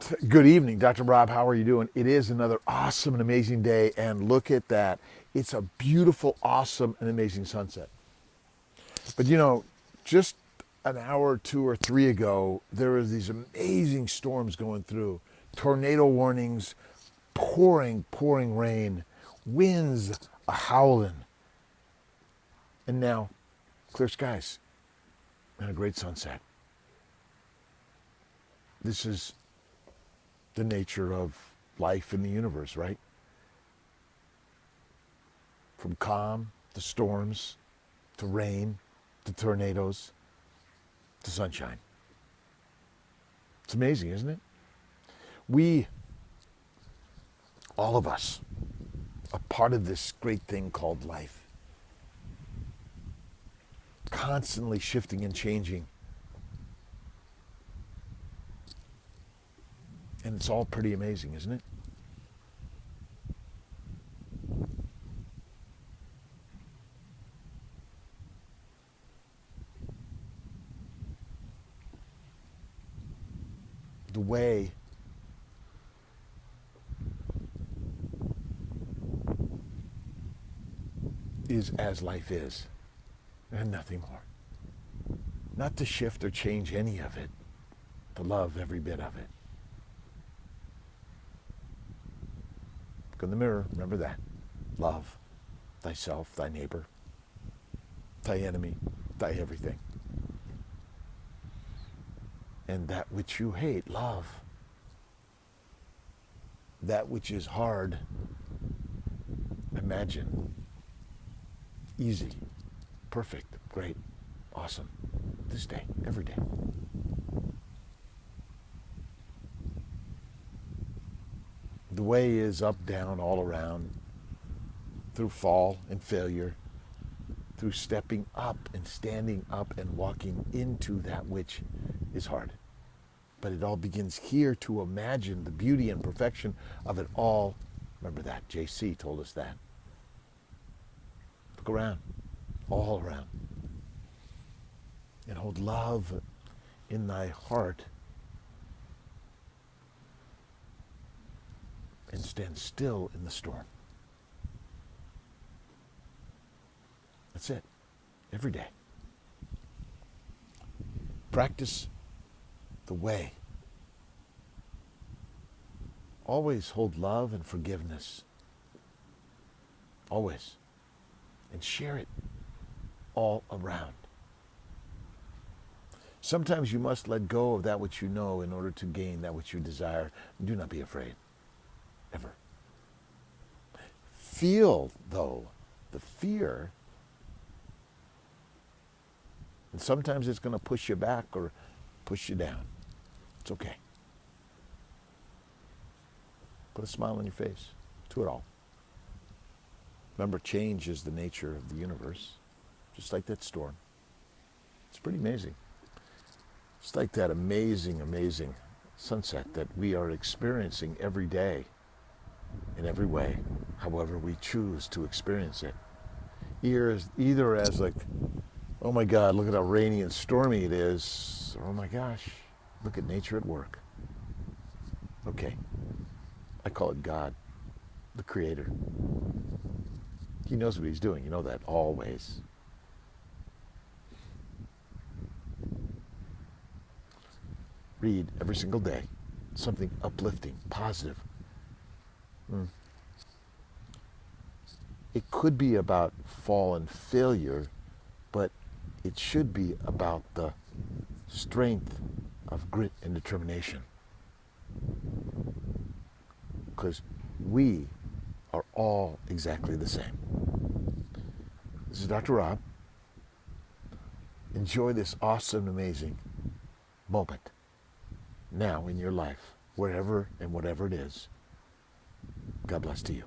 Good evening, Dr. Rob. How are you doing? It is another awesome and amazing day, and look at that. It's a beautiful, awesome, and amazing sunset. But just an hour or two or three ago, there were these amazing storms going through. Tornado warnings, pouring rain, winds a howling. And now, clear skies and a great sunset. This is the nature of life in the universe, right? From calm to storms to rain to tornadoes to sunshine. It's amazing, isn't it? We, all of us, are part of this great thing called life. Constantly shifting and changing. And it's all pretty amazing, isn't it? The way is as life is, and nothing more. Not to shift or change any of it, to love every bit of it. Look in the mirror, remember that. Love thyself, thy neighbor, thy enemy, thy everything. And that which you hate, love. That which is hard, imagine. Easy, perfect, great, awesome. This day, every day. The way is up, down, all around, through fall and failure, through stepping up and standing up and walking into that which is hard. But it all begins here to imagine the beauty and perfection of it all. Remember that, JC told us that. Look around, all around. And hold love in thy heart and stand still in the storm. That's it. Every day. Practice the way. Always hold love and forgiveness. Always. And share it all around. Sometimes you must let go of that which you know in order to gain that which you desire. Do not be afraid. Ever. Feel, though, the fear. And sometimes it's going to push you back or push you down. It's okay. Put a smile on your face to it all. Remember, change is the nature of the universe, just like that storm. It's pretty amazing. It's like that amazing, amazing sunset that we are experiencing every day in every way, however we choose to experience it. Either as like, oh my God, look at how rainy and stormy it is, or oh my gosh, look at nature at work. Okay, I call it God, the Creator. He knows what he's doing, you know that, always. Read every single day something uplifting, positive. It could be about fall and failure, but it should be about the strength of grit and determination. Because we are all exactly the same. This is Dr. Rob. Enjoy this awesome, amazing moment now in your life, wherever and whatever it is. God bless to you.